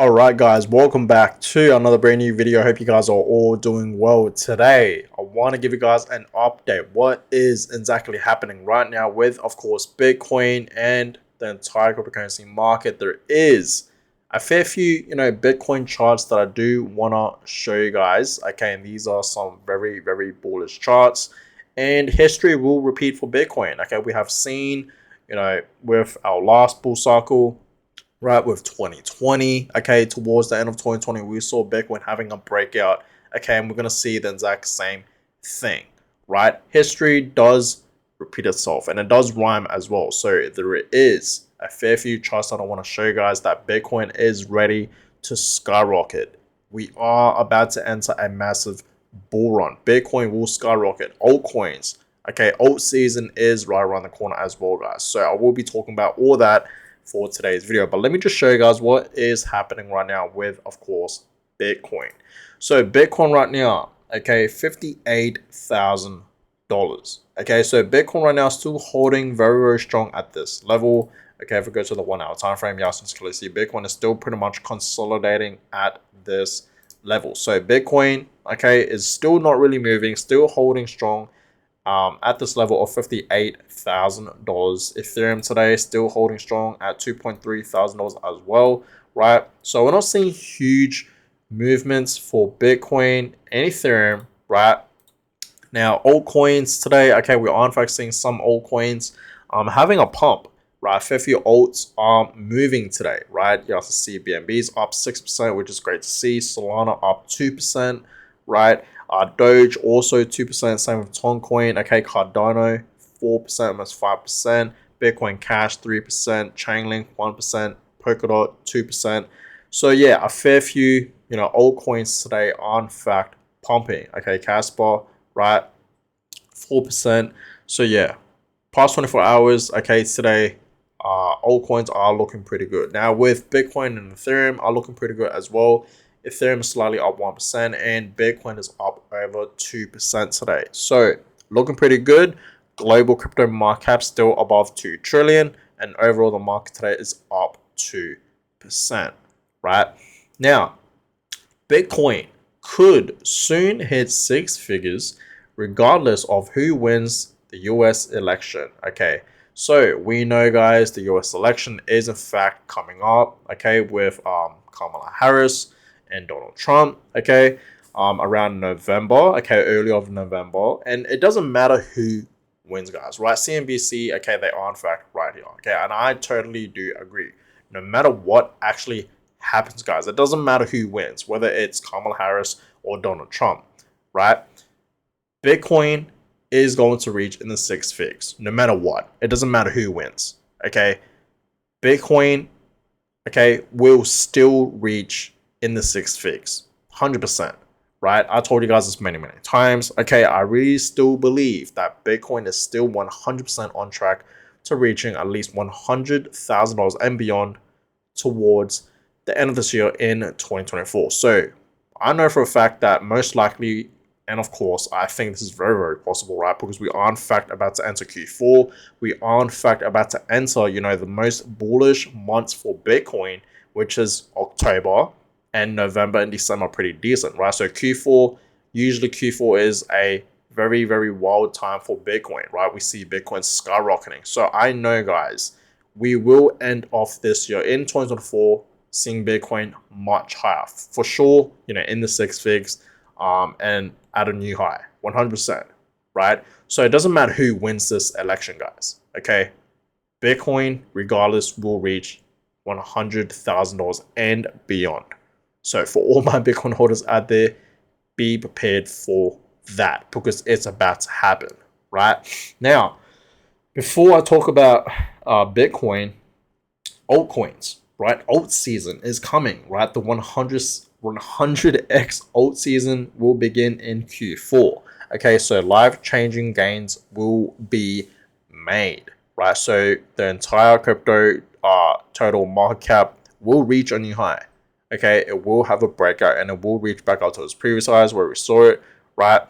Alright guys, welcome back to another brand new video. I hope you guys are all doing well today. I want to give you guys an update. What is exactly happening right now with, of course, Bitcoin and the entire cryptocurrency market? There is a fair few, Bitcoin charts that I do want to show you guys. Okay, and these are some very, very bullish charts. And history will repeat for Bitcoin. Okay, we have seen, with our last bull cycle, right, with 2020, okay, towards the end of 2020 we saw Bitcoin having a breakout, okay, and we're going to see the exact same thing, right? History does repeat itself and it does rhyme as well. So there is a fair few charts that I want to show you guys that Bitcoin is ready to skyrocket. We are about to enter a massive bull run. Bitcoin will skyrocket. Altcoins, okay, alt season is right around the corner as well, guys. So I will be talking about all that for today's video, but let me just show you guys what is happening right now with, of course, Bitcoin. So Bitcoin right now, okay, $58,000. Okay, so Bitcoin right now is still holding very, very strong at this level. Okay, if we go to the 1 hour time frame, yeah, since clearly see Bitcoin is still pretty much consolidating at this level. So Bitcoin, okay, is still not really moving, still holding strong at this level of $58,000. Ethereum today still holding strong at $2,300 as well, right? So we're not seeing huge movements for Bitcoin and Ethereum, right? Now, altcoins today, okay, we are in fact seeing some altcoins having a pump, right? Fair few alts are moving today, right? You also see BNB's up 6%, which is great to see. Solana up 2%, right? Doge also 2%, same with Toncoin. Okay, Cardano 4%, almost 5%. Bitcoin Cash 3%, Chainlink 1%, Polkadot 2%. So yeah, a fair few, altcoins today are in fact pumping. Okay, Casper, right, 4%. So yeah, past 24 hours, okay, today, altcoins are looking pretty good. Now with Bitcoin and Ethereum are looking pretty good as well. Ethereum is slightly up 1% and Bitcoin is up over 2% today. So looking pretty good. Global crypto market cap still above 2 trillion and overall the market today is up 2%, right? Now, Bitcoin could soon hit 6 figures regardless of who wins the US election. Okay, so we know, guys, the US election is in fact coming up, okay, with Kamala Harris and Donald Trump, okay, around November, okay, early of November, and it doesn't matter who wins, guys, right? CNBC, okay, they are in fact right here, okay, and I totally do agree. No matter what actually happens, guys, it doesn't matter who wins, whether it's Kamala Harris or Donald Trump, right? Bitcoin is going to reach in the 6 figs, no matter what. It doesn't matter who wins, okay? Bitcoin, okay, will still reach in the 6 figs, 100%, right? I told you guys this many, many times. Okay, I really still believe that Bitcoin is still 100% on track to reaching at least $100,000 and beyond towards the end of this year in 2024. So I know for a fact that most likely, and of course, I think this is very, very possible, right? Because we are in fact about to enter Q4. We are in fact about to enter, the most bullish months for Bitcoin, which is October, and November and December are pretty decent, right? So usually Q4 is a very, very wild time for Bitcoin, right? We see Bitcoin skyrocketing. So I know, guys, we will end off this year in 2024 seeing Bitcoin much higher. For sure, in the 6 figs, and at a new high, 100%, right? So it doesn't matter who wins this election, guys, okay? Bitcoin, regardless, will reach $100,000 and beyond. So for all my Bitcoin holders out there, be prepared for that because it's about to happen, right? Now, before I talk about Bitcoin, altcoins, right? Alt season is coming, right? The 100x alt season will begin in Q4. Okay, so life-changing gains will be made, right? So the entire crypto total market cap will reach a new high. Okay, it will have a breakout and it will reach back out to its previous highs where we saw it, right?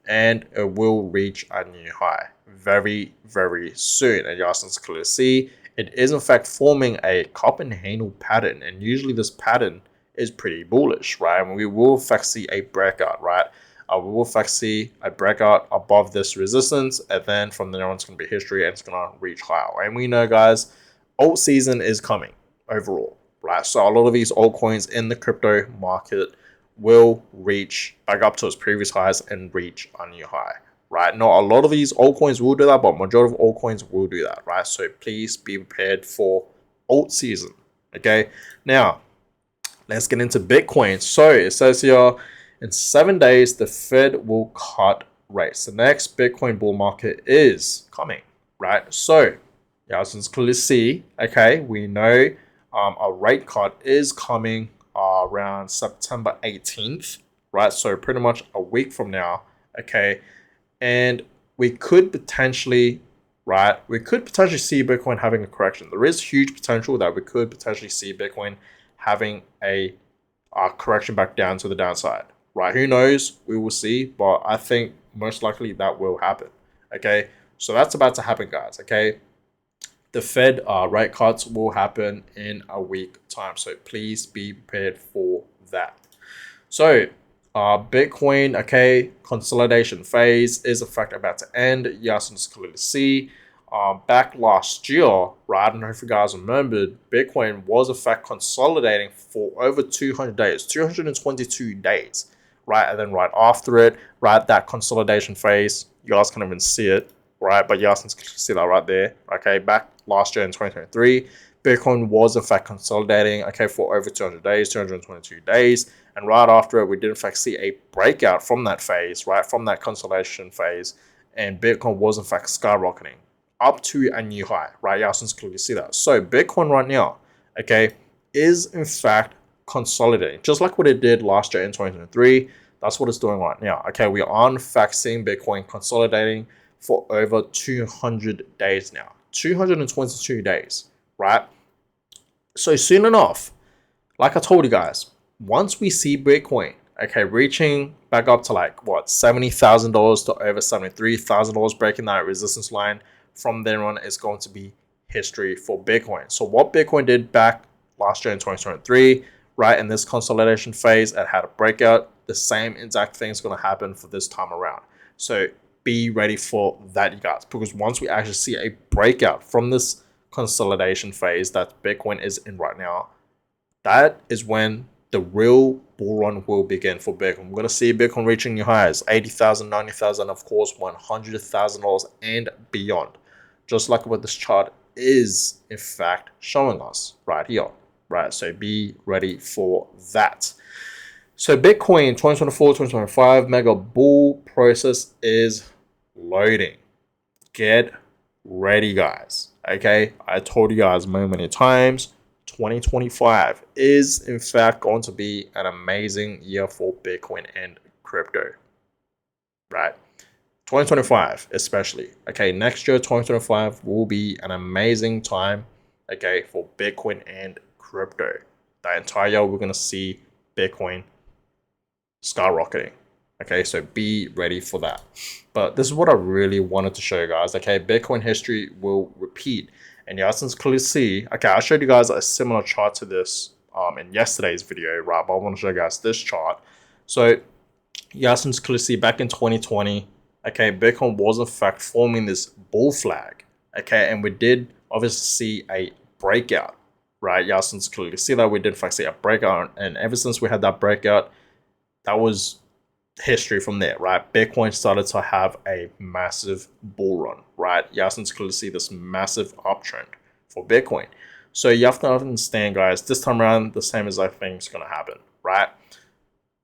And it will reach a new high very, very soon. And you guys can clearly see it is in fact forming a cup and handle pattern. And usually this pattern is pretty bullish, right? And we will in fact see a breakout, right? We will in fact see a breakout above this resistance, and then from there on it's going to be history and it's going to reach higher. And we know, guys, alt season is coming overall, right? So a lot of these altcoins in the crypto market will reach back up to its previous highs and reach a new high, right? Not a lot of these altcoins will do that, but majority of altcoins will do that, right? So please be prepared for alt season, okay? Now, let's get into Bitcoin. So it says here, in 7 days, the Fed will cut rates. The next Bitcoin bull market is coming, right? So, yeah, since clearly see, okay, we know a rate cut is coming around September 18th, right? So pretty much a week from now, okay? And we could potentially, right? We could potentially see Bitcoin having a correction. There is huge potential that we could potentially see Bitcoin having a correction back down to the downside, right? Who knows? We will see, but I think most likely that will happen, okay? So that's about to happen, guys, okay? The Fed rate cuts will happen in a week time, so please be prepared for that. So Bitcoin, okay, consolidation phase is in fact about to end. Yes, it's clearly see. Back last year, right? I don't know if you guys remembered, Bitcoin was in fact consolidating for over 200 days, 222 days, right? And then right after it, right, that consolidation phase, you guys can't even see it, right? But you guys can see that right there, okay? Back last year in 2023, Bitcoin was in fact consolidating, okay, for over 200 days, 222 days. And right after it, we did in fact see a breakout from that phase, right? From that consolidation phase. And Bitcoin was in fact skyrocketing up to a new high, right? Yeah, since clearly see that. So Bitcoin right now, okay, is in fact consolidating, just like what it did last year in 2023. That's what it's doing right now. Okay, we are in fact seeing Bitcoin consolidating for over 200 days now, 222 days, right? So soon enough, like I told you guys, once we see Bitcoin, okay, reaching back up to like what, $70,000 to over $73,000, breaking that resistance line, from there on it's going to be history for Bitcoin. So what Bitcoin did back last year in 2023, right, in this consolidation phase, it had a breakout. The same exact thing is going to happen for this time around. So be ready for that, you guys, because once we actually see a breakout from this consolidation phase that Bitcoin is in right now, that is when the real bull run will begin for Bitcoin. We're going to see Bitcoin reaching new highs, 80,000, 90,000, of course, $100,000 and beyond. Just like what this chart is, in fact, showing us right here, right? So be ready for that. So Bitcoin 2024, 2025 mega bull process is loading. Get ready, guys. Okay, I told you guys many times, 2025 is in fact going to be an amazing year for Bitcoin and crypto, right? 2025 especially, okay, next year 2025 will be an amazing time, okay, for Bitcoin and crypto. The entire year we're going to see Bitcoin skyrocketing, okay, so be ready for that. But this is what I really wanted to show you guys, okay? Bitcoin history will repeat. And you guys can clearly see, okay, I showed you guys a similar chart to this in yesterday's video, right? But I want to show you guys this chart. So you guys can clearly see back in 2020, okay, Bitcoin was in fact forming this bull flag, okay? And we did obviously see a breakout, right? You guys can clearly see that we did in fact see a breakout. And ever since we had that breakout, that was history from there, right? Bitcoin started to have a massive bull run, right? You guys can clearly see this massive uptrend for Bitcoin. So you have to understand, guys, this time around, the same exact thing is going to happen, right?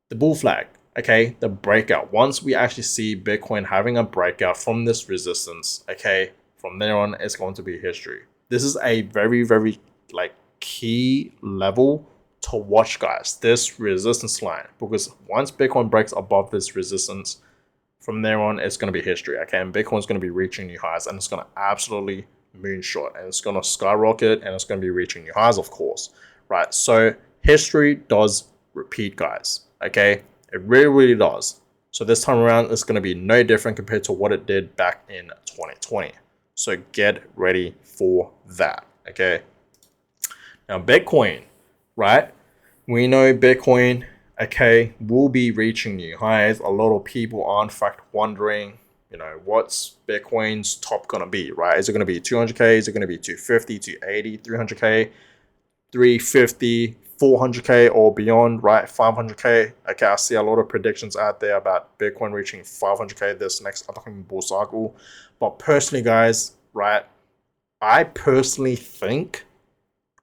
The bull flag, okay, the breakout. Once we actually see Bitcoin having a breakout from this resistance, okay, from there on, it's going to be history. This is a very, very like key level to watch, guys, this resistance line, because once Bitcoin breaks above this resistance, from there on it's going to be history, okay? And Bitcoin's going to be reaching new highs, and it's going to absolutely moonshot, and it's going to skyrocket, and it's going to be reaching new highs, of course, right? So history does repeat, guys, okay? It really does. So this time around it's going to be no different compared to what it did back in 2020. So get ready for that, okay? Now Bitcoin, right? we know Bitcoin, okay, will be reaching new highs. A lot of people are in fact wondering, what's Bitcoin's top gonna be, right? Is it gonna be 200K? Is it gonna be 250, 280, 300K, 350, 400K or beyond, right? 500K. Okay, I see a lot of predictions out there about Bitcoin reaching 500K this next upcoming bull cycle. But personally, guys, right, I personally think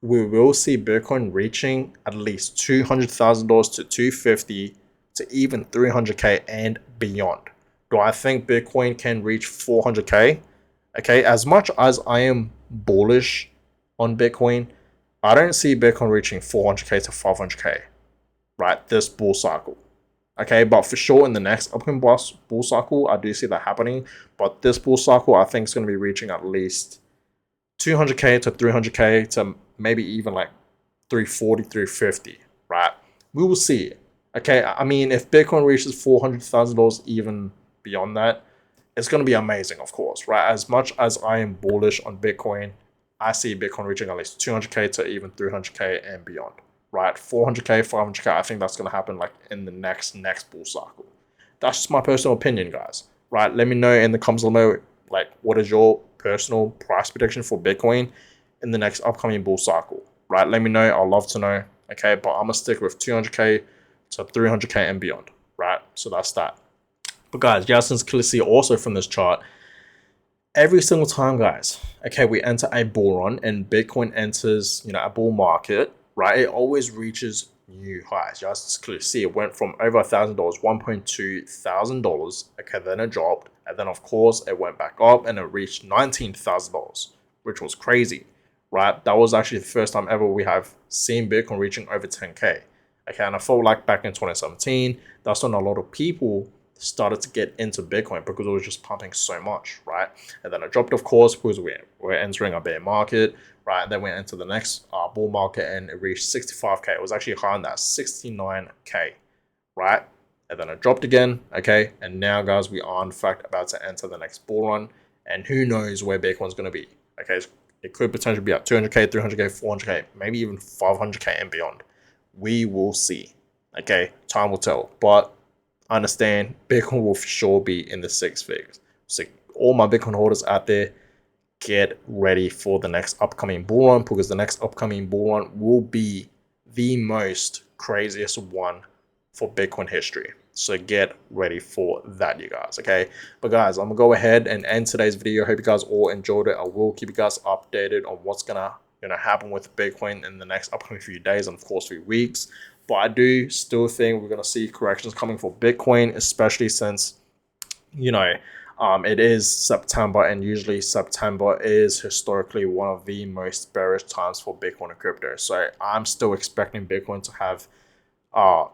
we will see Bitcoin reaching at least $200,000 to 250 to even 300K and beyond. Do I think Bitcoin can reach 400K? Okay, as much as I am bullish on Bitcoin, I don't see Bitcoin reaching 400K to 500K, right? This bull cycle. Okay, but for sure in the next upcoming bull cycle, I do see that happening. But this bull cycle, I think it's going to be reaching at least 200K to 300K to maybe even like 340, 350, right? We will see. Okay, I mean, if Bitcoin reaches $400,000 even beyond that, it's going to be amazing, of course, right? As much as I am bullish on Bitcoin, I see Bitcoin reaching at least 200K to even 300K and beyond, right? 400K, 500K, I think that's going to happen like in the next bull cycle. That's just my personal opinion, guys, right? Let me know in the comments below, like, what is your personal price prediction for Bitcoin in the next upcoming bull cycle, right? Let me know. I'd love to know. Okay, but I'm going to stick with 200K to 300K and beyond, right? So that's that. But guys, you guys can clearly see also from this chart, every single time, guys, okay, we enter a bull run and Bitcoin enters, a bull market, right? It always reaches new highs. You guys can clearly see it went from over $1,000, $1,200. Okay, then it dropped, and then of course it went back up and it reached $19,000, which was crazy, right? That was actually the first time ever we have seen Bitcoin reaching over 10K. Okay, and I felt like back in 2017, that's when a lot of people started to get into Bitcoin because it was just pumping so much, right? And then it dropped, of course, because we're entering a bear market, right? And then we into the next bull market and it reached 65K. It was actually higher than that, 69K, right? And then it dropped again, okay? And now, guys, we are in fact about to enter the next bull run, and who knows where Bitcoin's going to be, okay? It could potentially be at 200K, 300K, 400K, maybe even 500K and beyond. We will see, okay? Time will tell, but understand Bitcoin will for sure be in the six figures. So all my Bitcoin holders out there, get ready for the next upcoming bull run, because the next upcoming bull run will be the most craziest one for Bitcoin history. So get ready for that, you guys, okay? But guys, I'm gonna go ahead and end today's video. Hope you guys all enjoyed it. I will keep you guys updated on what's gonna happen with Bitcoin in the next upcoming few days and of course few weeks. But I do still think we're going to see corrections coming for Bitcoin, especially since, it is September, and usually September is historically one of the most bearish times for Bitcoin and crypto. So I'm still expecting Bitcoin to have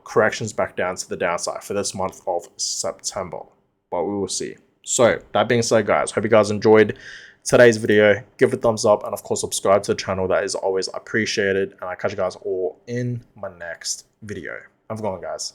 corrections back down to the downside for this month of September. But we will see. So that being said, guys, hope you guys enjoyed today's video. Give it a thumbs up and of course subscribe to the channel. That is always appreciated, and I catch you guys all in my next video. Have a good one, guys.